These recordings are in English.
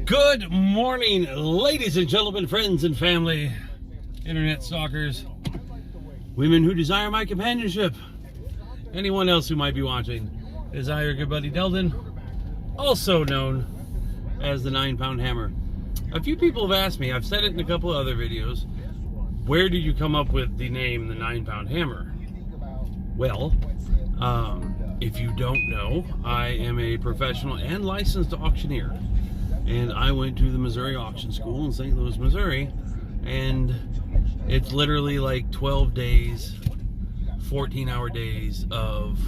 Good morning, ladies and gentlemen, friends and family, internet stalkers, women who desire my companionship, anyone else who might be watching. It is I, your good buddy Deldon, also known as the 9-pound hammer. A few people have asked me, I've said it in a couple of other videos, where did you come up with the name the 9-pound hammer? Well, if you don't know, I am a professional and licensed auctioneer. And I went to the Missouri Auction School in St. Louis, Missouri, and it's literally like 12 days, 14-hour days of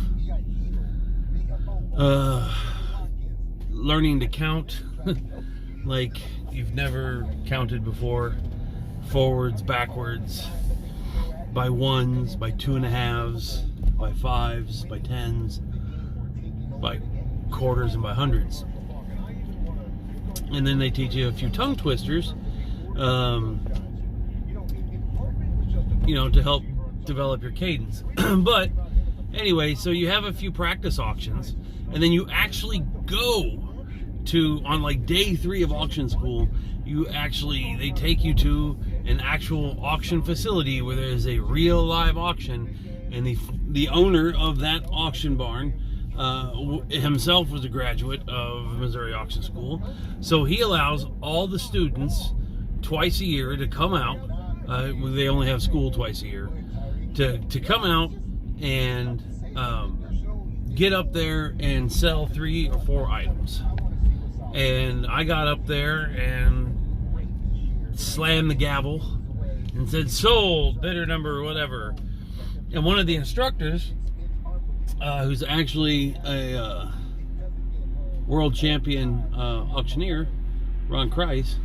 learning to count like you've never counted before, forwards, backwards, by ones, by 2.5s, by 5s, by 10s, by quarters, and by hundreds. And then they teach you a few tongue twisters, to help develop your cadence. But anyway, so you have a few practice auctions, and then you actually go to, on like day 3 of auction school, they take you to an actual auction facility where there is a real live auction, and the owner of that auction barn himself was a graduate of Missouri Auction School, so he allows all the students twice a year to come out. They only have school twice a year to come out and get up there and sell 3 or 4 items. And I got up there and slammed the gavel and said, "Sold, bidder number whatever." And one of the instructors, who's actually a world champion auctioneer, Ron Kreis,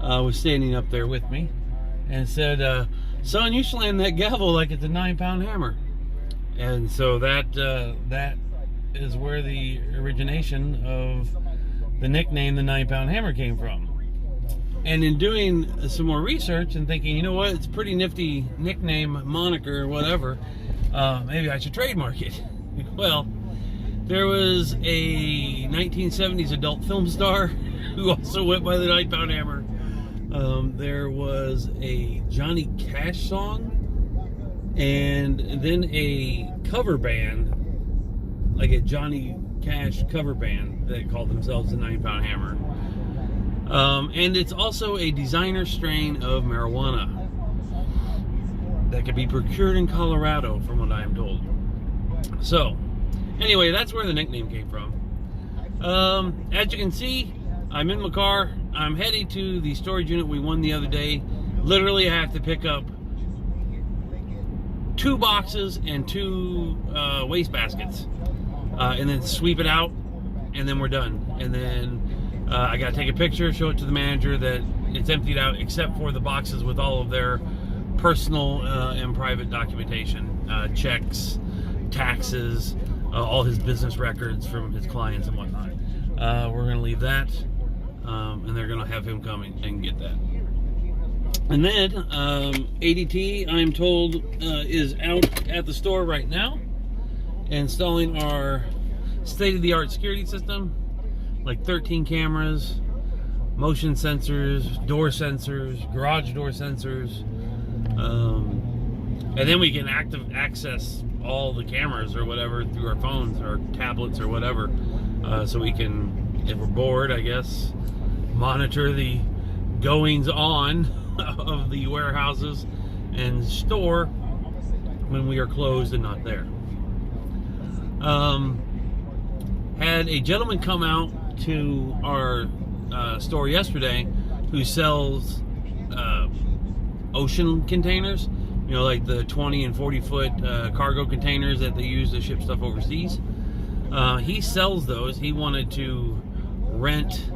was standing up there with me and said, "Son, you slammed that gavel like it's a 9-pound hammer." And so that is where the origination of the nickname the 9-pound hammer came from. And in doing some more research and thinking, you know what, it's a pretty nifty nickname, moniker, whatever, maybe I should trademark it. Well, there was a 1970s adult film star who also went by the 9-pound hammer. There was a Johnny Cash song, and then a cover band, like a Johnny Cash cover band that called themselves the 9-pound hammer. And it's also a designer strain of marijuana that could be procured in Colorado, from what I am told. So, anyway, that's where the nickname came from. As you can see, I'm in my car. I'm heading to the storage unit we won the other day. Literally, I have to pick up 2 boxes and 2 waste baskets, and then sweep it out, and then we're done. And then I got to take a picture, show it to the manager that it's emptied out, except for the boxes with all of their personal and private documentation, checks, taxes, all his business records from his clients and whatnot. We're going to leave that, and they're going to have him come and get that. And then ADT, I'm told, is out at the store right now, installing our state-of-the-art security system, like 13 cameras, motion sensors, door sensors, garage door sensors, and then we can access all the cameras or whatever through our phones or tablets or whatever, so we can, if we're bored, I guess, monitor the goings on of the warehouses and store when we are closed and not there. Had a gentleman come out to our store yesterday who sells ocean containers, like the 20 and 40 foot cargo containers that they use to ship stuff overseas. He sells those. He wanted to rent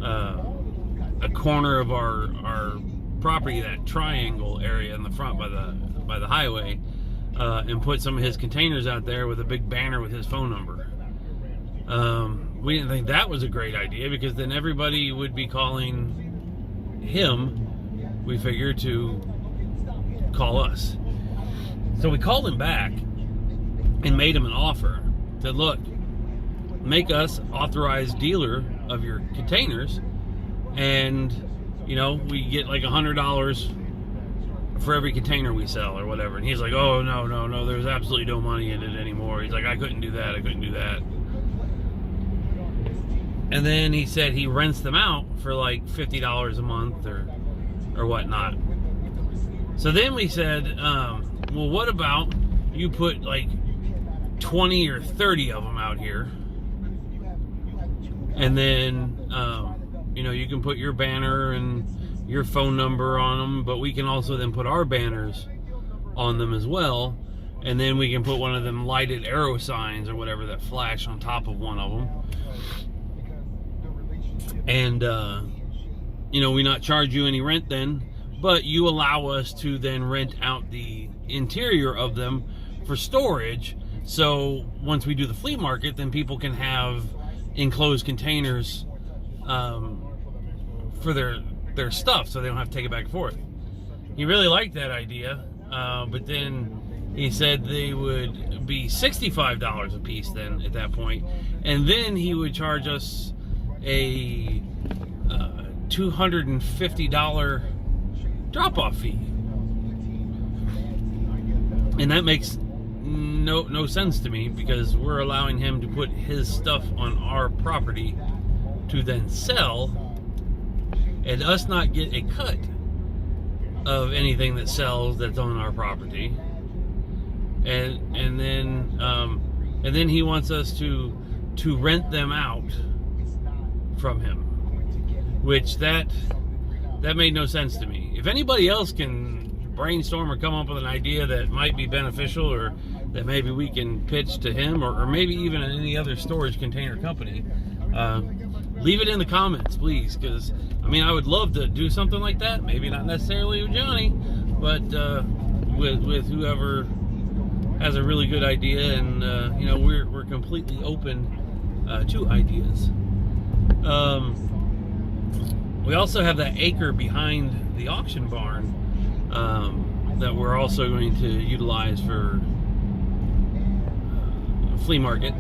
a corner of our property, that triangle area in the front by the highway, and put some of his containers out there with a big banner with his phone number. We didn't think that was a great idea, because then everybody would be calling him, we figured, to call us. So we called him back and made him an offer. Said, look, make us authorized dealer of your containers, and you know, we get like $100 for every container we sell or whatever. And he's like, oh, no, there's absolutely no money in it anymore. He's like, I couldn't do that. And then he said he rents them out for like $50 a month or whatnot. So then we said, well, what about you put like 20 or 30 of them out here, and then you know, you can put your banner and your phone number on them, but we can also then put our banners on them as well, and then we can put one of them lighted arrow signs or whatever that flash on top of one of them, and you know, we not charge you any rent then, but you allow us to then rent out the interior of them for storage. So once we do the flea market, then people can have enclosed containers for their stuff, so they don't have to take it back and forth. He really liked that idea, but then he said they would be $65 a piece then at that point, and then he would charge us a $250 drop-off fee, and that makes no sense to me, because we're allowing him to put his stuff on our property to then sell, and us not get a cut of anything that sells that's on our property, and then he wants us to rent them out from him, which that made no sense to me. If anybody else can brainstorm or come up with an idea that might be beneficial, or that maybe we can pitch to him, or maybe even any other storage container company, leave it in the comments, please, because I mean, I would love to do something like that. Maybe not necessarily with Johnny, but with whoever has a really good idea, and you know, we're completely open to ideas. We also have that acre behind the auction barn that we're also going to utilize for a flea market.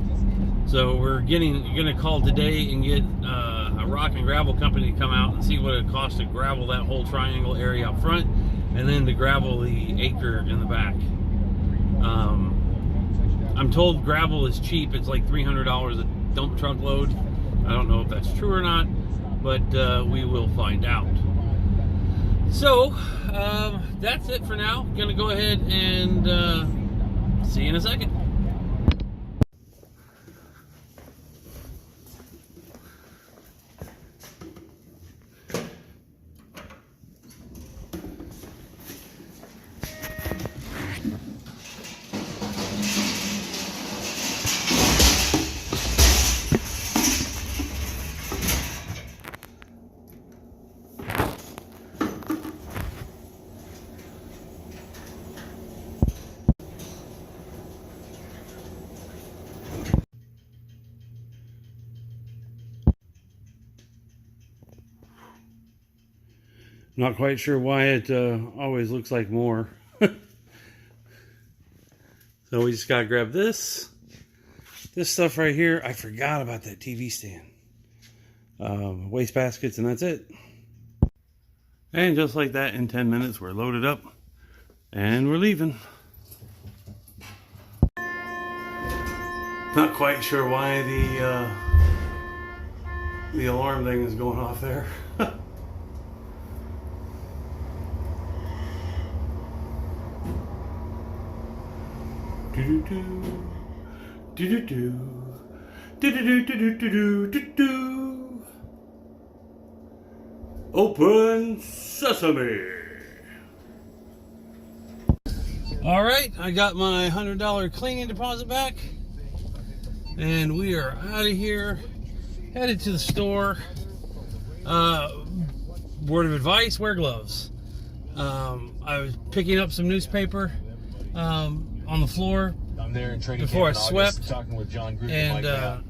So we're going to call today and get a rock and gravel company to come out and see what it costs to gravel that whole triangle area up front, and then to gravel the acre in the back. I'm told gravel is cheap. It's like $300 a dump truck load. I don't know if that's true or not, but we will find out. So that's it for now. Gonna go ahead and see you in a second. Not quite sure why it always looks like more. So we just gotta grab this stuff right here. I forgot about that TV stand. Waste baskets, and that's it. And just like that, in 10 minutes, we're loaded up and we're leaving. Not quite sure why the alarm thing is going off there. Open sesame. All right, I got my $100 cleaning deposit back, and we are out of here, headed to the store. Word of advice: wear gloves. I was picking up some newspaper on the floor before I swept, talking with John Group, and I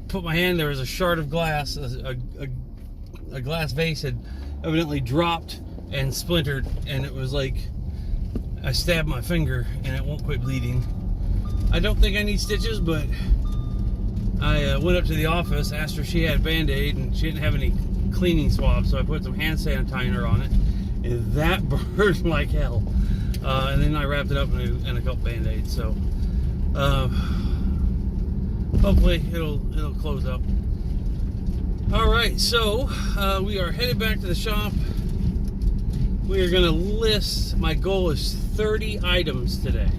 put my hand. There was a shard of glass. A glass vase had evidently dropped and splintered, and it was like I stabbed my finger and it won't quit bleeding. I don't think I need stitches, but I went up to the office, asked her if she had Band-Aid, and she didn't have any cleaning swabs, so I put some hand sanitizer on it, and that burned like hell. And then I wrapped it up in a couple Band-Aids, so hopefully it'll close up. All right, so we are headed back to the shop. We are going to list, my goal is 30 items today.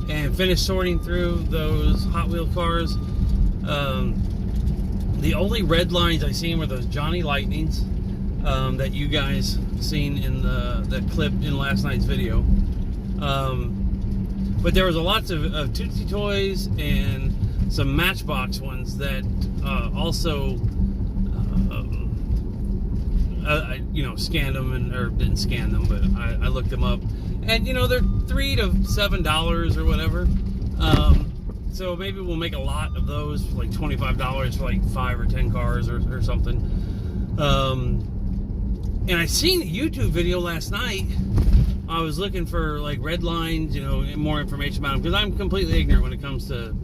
And finish sorting through those Hot Wheel cars. The only red lines I seen were those Johnny Lightnings that you guys seen in the clip in last night's video. But there was lots of Tootsie Toys and some Matchbox ones that also I scanned them or didn't scan them, but I looked them up, and they're $3 to $7 or whatever. So maybe we'll make a lot of those, like $25 for like 5 or 10 cars or something. And I seen a YouTube video last night. I was looking for like red lines, more information about them, because I'm completely ignorant when it comes to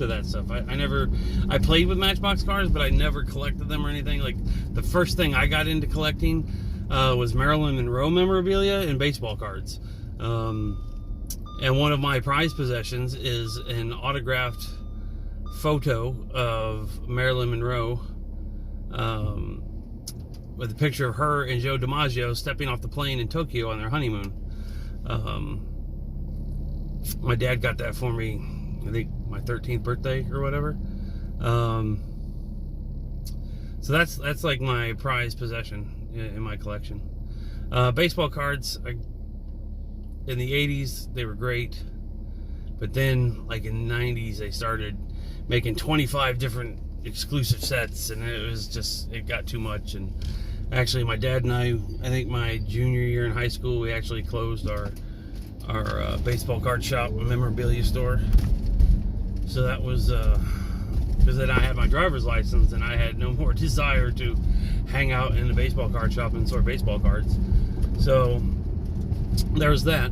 that stuff. I played with Matchbox cars, but I never collected them or anything. Like, the first thing I got into collecting was Marilyn Monroe memorabilia and baseball cards. And one of my prized possessions is an autographed photo of Marilyn Monroe with a picture of her and Joe DiMaggio stepping off the plane in Tokyo on their honeymoon. My dad got that for me, I think my 13th birthday or whatever. So that's like my prized possession in my collection. Baseball cards, in the 80s they were great, but then like in the 90s they started making 25 different exclusive sets, and it got too much. And actually, my dad and I think my junior year in high school, we actually closed our baseball card shop memorabilia store. So that was because then I had my driver's license and I had no more desire to hang out in the baseball card shop and sort baseball cards. So there's that.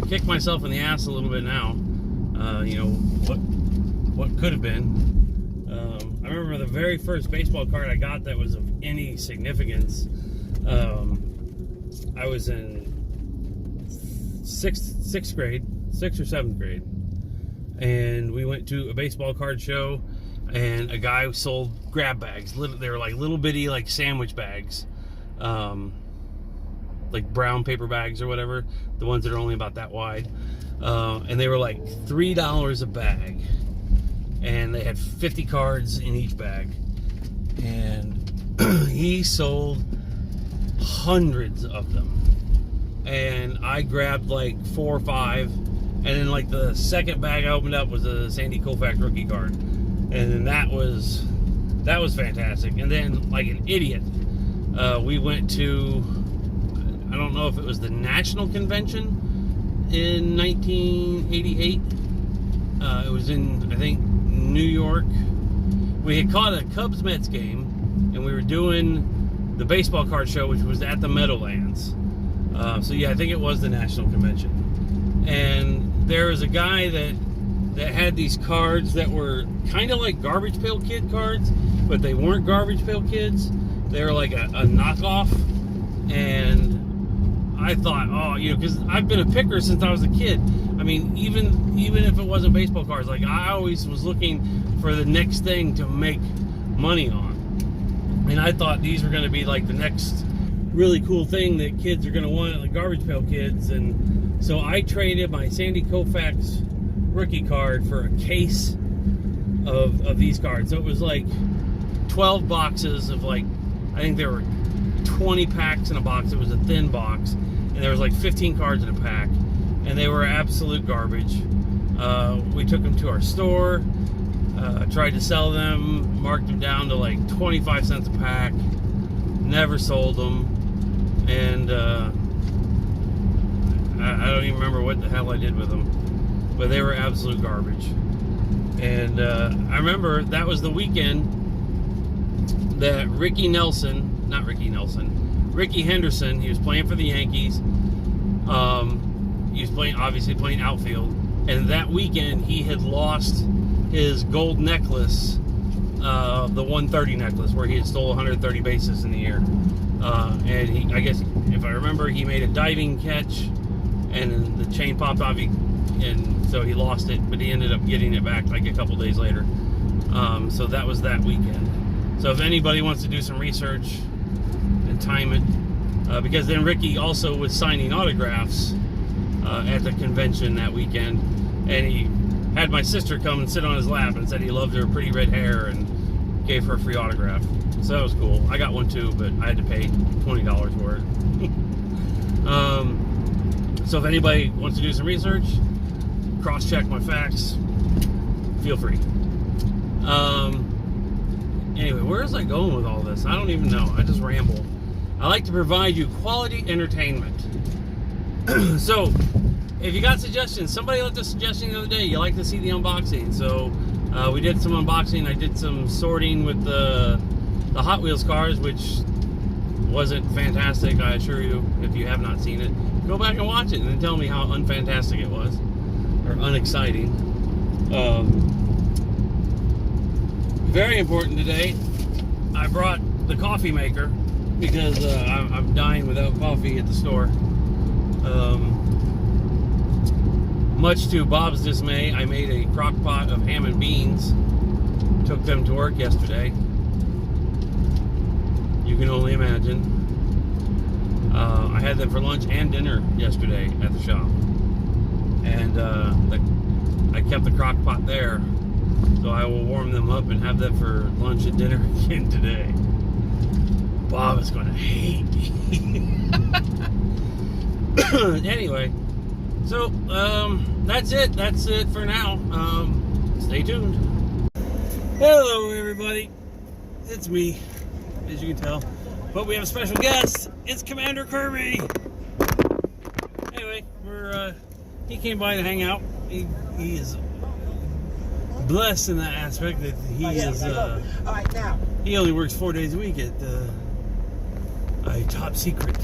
Kicked myself in the ass a little bit now. What could have been. I remember the very first baseball card I got that was of any significance. I was in sixth or seventh grade, and we went to a baseball card show, and a guy sold grab bags. They were like little bitty, like sandwich bags, like brown paper bags or whatever, the ones that are only about that wide, and they were like $3 a bag, and they had 50 cards in each bag, and he sold hundreds of them. And I grabbed like 4 or 5, and then like the second bag I opened up was a Sandy Koufax rookie card, and then that was fantastic. And then, like an idiot, we went to, I don't know if it was the National Convention in 1988. It was in, I think, New York. We had caught a Cubs-Mets game, and we were doing the baseball card show, which was at the Meadowlands. So yeah, I think it was the National Convention. And there was a guy that had these cards that were kind of like Garbage Pail Kid cards, but they weren't Garbage Pail Kids. They were like a knockoff. And I thought, because I've been a picker since I was a kid. I mean, even if it wasn't baseball cards, like I always was looking for the next thing to make money on. And I thought these were going to be like the next really cool thing that kids are going to want, like Garbage Pail Kids. And so I traded my Sandy Koufax rookie card for a case of these cards. So it was like 12 boxes of, like, I think there were 20 packs in a box. It was a thin box, and there was like 15 cards in a pack, and they were absolute garbage. We took them to our store, tried to sell them, marked them down to like 25 cents a pack, never sold them, and I don't even remember what the hell I did with them, but they were absolute garbage. And I remember that was the weekend that Ricky Henderson, he was playing for the Yankees. He was obviously playing outfield, and that weekend he had lost his gold necklace, the 130 necklace, where he had stole 130 bases in the air. And he, I guess, if I remember, he made a diving catch, and the chain popped off, and so he lost it, but he ended up getting it back like a couple days later. So that was that weekend. So if anybody wants to do some research and time it, because then Ricky also was signing autographs at the convention that weekend, and he had my sister come and sit on his lap and said he loved her pretty red hair and gave her a free autograph. So that was cool. I got one too, but I had to pay $20 for it. So if anybody wants to do some research, cross-check my facts, feel free. Anyway, where is I going with all this? I don't even know. I just ramble. I like to provide you quality entertainment. So, if you got suggestions, somebody left a suggestion the other day. You like to see the unboxing. So, we did some unboxing. I did some sorting with the Hot Wheels cars, which wasn't fantastic, I assure you. If you have not seen it, go back and watch it and then tell me how unfantastic it was, or unexciting. Very important today, I brought the coffee maker because I'm dying without coffee at the store. Much to Bob's dismay, I made a crock pot of ham and beans. Took them to work yesterday. You can only imagine. I had them for lunch and dinner yesterday at the shop. And I kept the crock pot there. So I will warm them up and have them for lunch and dinner again today. Bob is going to hate me. Anyway, so that's it. That's it for now. Stay tuned. Hello, everybody. It's me, as you can tell. But we have a special guest. It's Commander Curvy. Anyway, he came by to hang out. He is blessed in that aspect that he is. All right, now. He only works 4 days a week at a top secret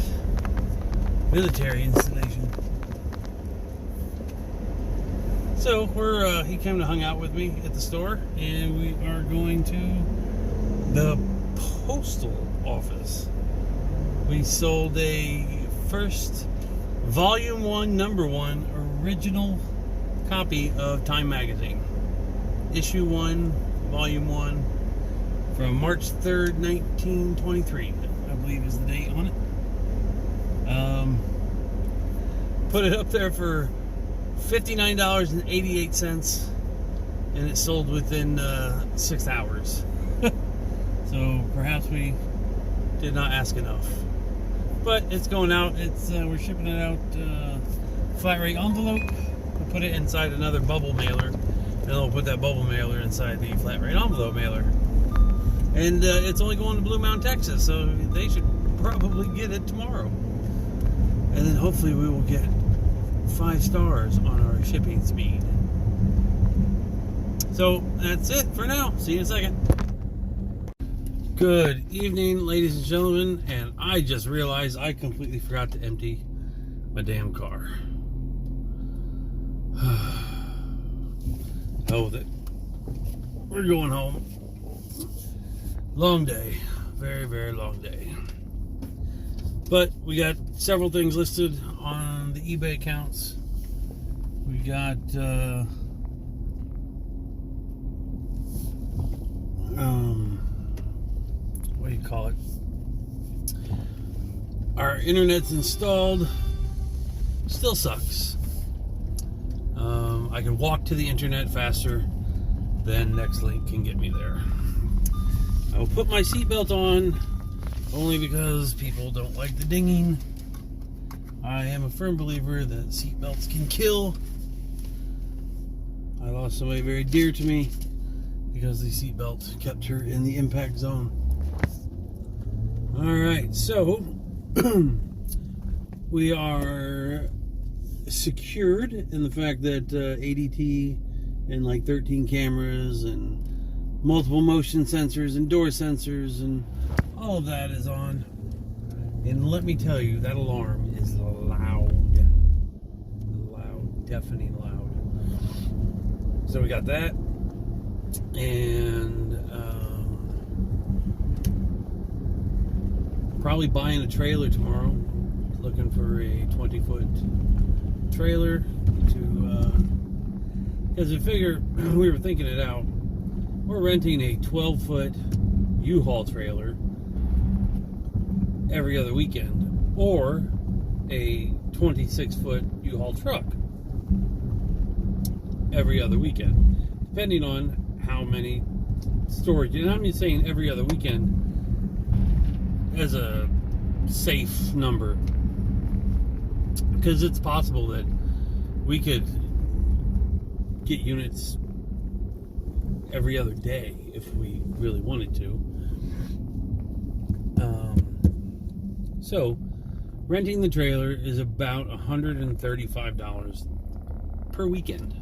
military installation. So he came to hang out with me at the store, and we are going to the postal office. We sold a first volume 1, number 1 original copy of Time magazine. Issue 1, volume 1, from March 3rd, 1923, I believe is the date on it. Put it up there for $59.88, and it sold within 6 hours. So perhaps we did not ask enough. But it's going out. We're shipping it out flat rate envelope. We'll put it inside another bubble mailer. And then we'll put that bubble mailer inside the flat rate envelope mailer. And it's only going to Blue Mountain, Texas, so they should probably get it tomorrow. And then hopefully we will get 5 stars on our shipping speed. So that's it for now. See you in a second. Good evening, ladies and gentlemen. And I just realized I completely forgot to empty my damn car. Hell with it. We're going home. Long day. Very, very long day. But we got several things listed on the eBay accounts. We got what do you call it? Our internet's installed. Still sucks. I can walk to the internet faster than Nextlink can get me there. I will put my seatbelt on only because people don't like the dinging. I am a firm believer that seatbelts can kill. I lost somebody very dear to me because the seatbelt kept her in the impact zone. Alright, so we are secured in the fact that ADT and like 13 cameras and multiple motion sensors and door sensors and all of that is on. And let me tell you, that alarm is loud, deafening loud. So we got that. And probably buying a trailer tomorrow. Looking for a 20-foot trailer to, because I figure we were thinking it out. We're renting a 12-foot U-Haul trailer every other weekend, or a 26-foot U-Haul truck every other weekend, depending on how many storage. And I'm just saying every other weekend as a safe number, because it's possible that we could get units every other day if we really wanted to. So renting the trailer is about $135 per weekend.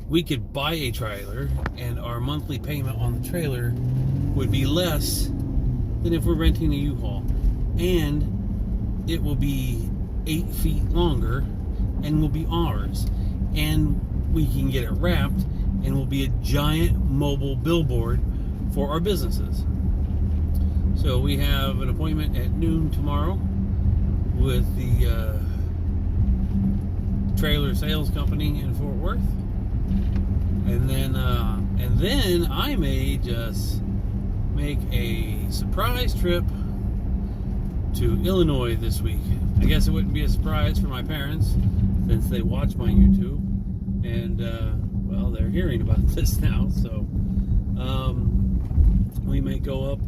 We could buy a trailer and our monthly payment on the trailer would be less than if we're renting a U-Haul, and it will be 8 feet longer and will be ours, and we can get it wrapped and will be a giant mobile billboard for our businesses. So we have an appointment at noon tomorrow with the trailer sales company in Fort Worth, and then I may just make a surprise trip to Illinois this week. I guess it wouldn't be a surprise for my parents since they watch my YouTube, and well, they're hearing about this now. So we may go up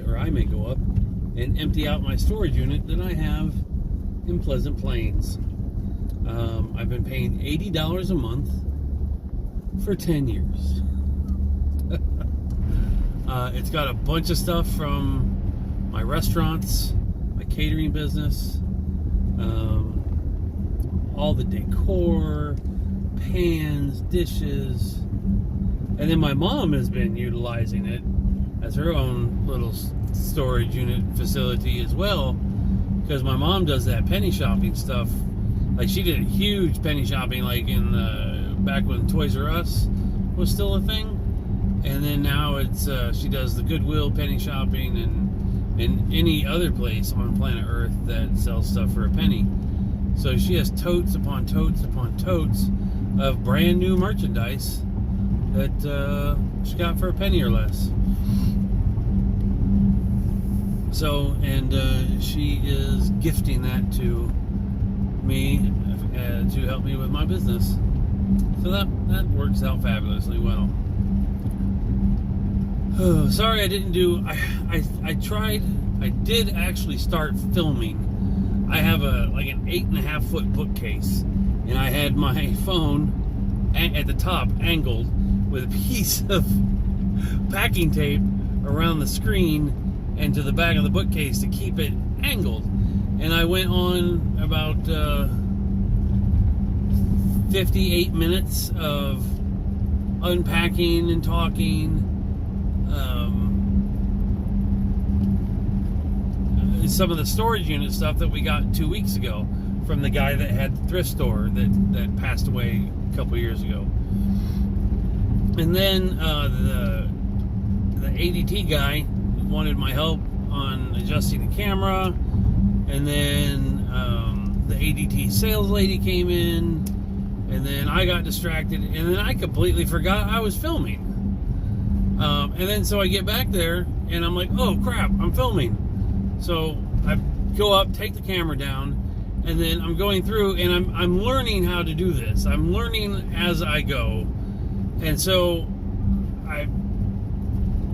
or I may go up and empty out my storage unit that I have in Pleasant Plains. I've been paying $80 a month for 10 years. It's got a bunch of stuff from my restaurants, my catering business, all the decor, pans, dishes, and then my mom has been utilizing it as her own little storage unit facility as well, because my mom does that penny shopping stuff. Like, she did huge penny shopping like in back when Toys R Us was still a thing, and then now it's she does the Goodwill penny shopping and any other place on planet Earth that sells stuff for a penny. So she has totes upon totes upon totes of brand new merchandise that she got for a penny or less. So, and she is gifting that to me to help me with my business. So that works out fabulously well. Oh, sorry I didn't do, I tried, I did actually start filming. I have an 8.5 foot bookcase, and I had my phone at the top angled with a piece of packing tape around the screen and to the back of the bookcase to keep it angled. And I went on about 58 minutes of unpacking and talking. Some of the storage unit stuff that we got 2 weeks ago from the guy that had the thrift store that passed away a couple years ago. And then the ADT guy wanted my help on adjusting the camera, and then the ADT sales lady came in, and then I got distracted, and then I completely forgot I was filming. And then so I get back there and I'm like, oh crap, I'm filming. So I go up, take the camera down, and then I'm going through and I'm learning how to do this. I'm learning as I go. And so I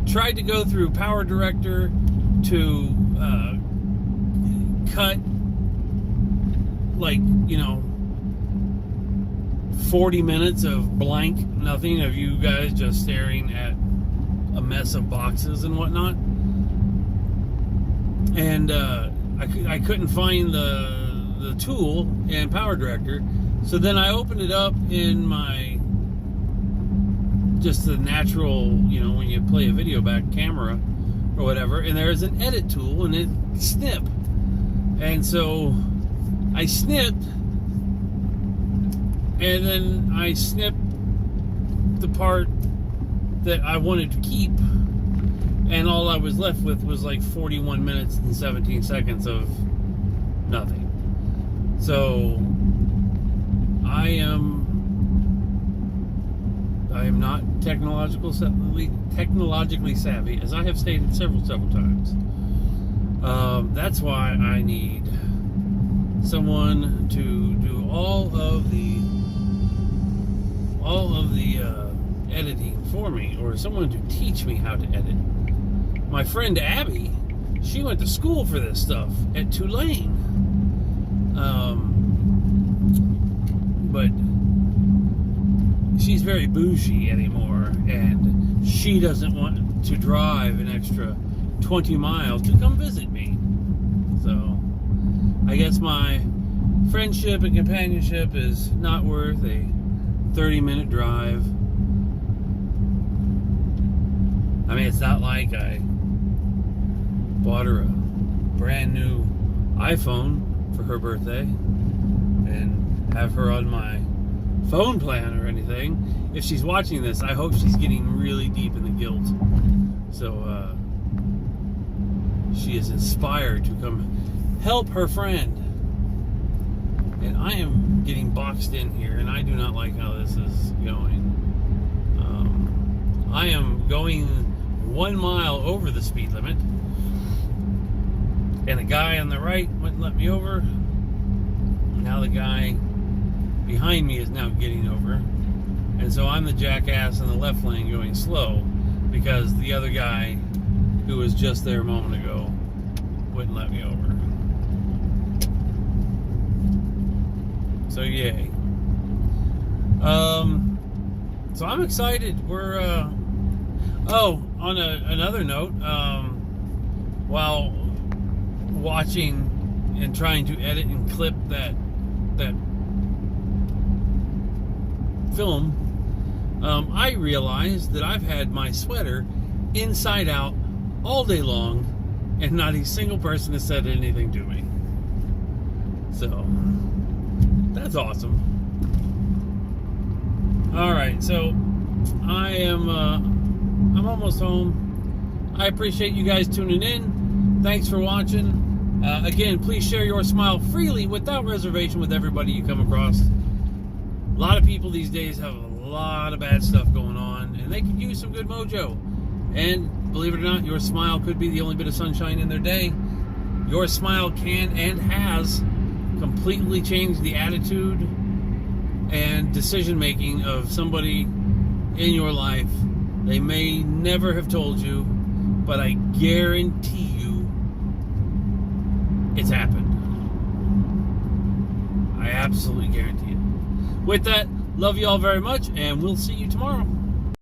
tried to go through Power Director to cut 40 minutes of blank nothing of you guys just staring at a mess of boxes and whatnot. And I couldn't find the tool in Power Director, so then I opened it up in my just the natural, when you play a video back camera or whatever, and there's an edit tool and it snip. And so I snipped, and then I snipped the part that I wanted to keep, and all I was left with was like 41 minutes and 17 seconds of nothing. So I am not technologically savvy, as I have stated several times. That's why I need someone to do all of the editing for me, or someone to teach me how to edit. My friend Abby, she went to school for this stuff at Tulane, but she's very bougie anymore, and she doesn't want to drive an extra 20 miles to come visit me. So I guess my friendship and companionship is not worth a 30-minute drive. I mean, it's not like I bought her a brand new iPhone for her birthday and have her on my phone plan or anything. If she's watching this, I hope she's getting really deep in the guilt. So she is inspired to come help her friend. And I am getting boxed in here, and I do not like how this is going. I am going 1 mile over the speed limit, and a guy on the right wouldn't let me over. Now the guy behind me is now getting over, and so I'm the jackass in the left lane going slow because the other guy who was just there a moment ago wouldn't let me over. So yay. So I'm excited. We're on another note, while watching and trying to edit and clip that film, I realized that I've had my sweater inside out all day long, and not a single person has said anything to me. So that's awesome. All right, so I'm almost home. I appreciate you guys tuning in. Thanks for watching. Again, please share your smile freely without reservation with everybody you come across. A lot of people these days have a lot of bad stuff going on, and they could use some good mojo. And believe it or not, your smile could be the only bit of sunshine in their day. Your smile can and has completely changed the attitude and decision making of somebody in your life. They may never have told you, but I guarantee you it's happened. I absolutely guarantee it. With that, love you all very much, and we'll see you tomorrow.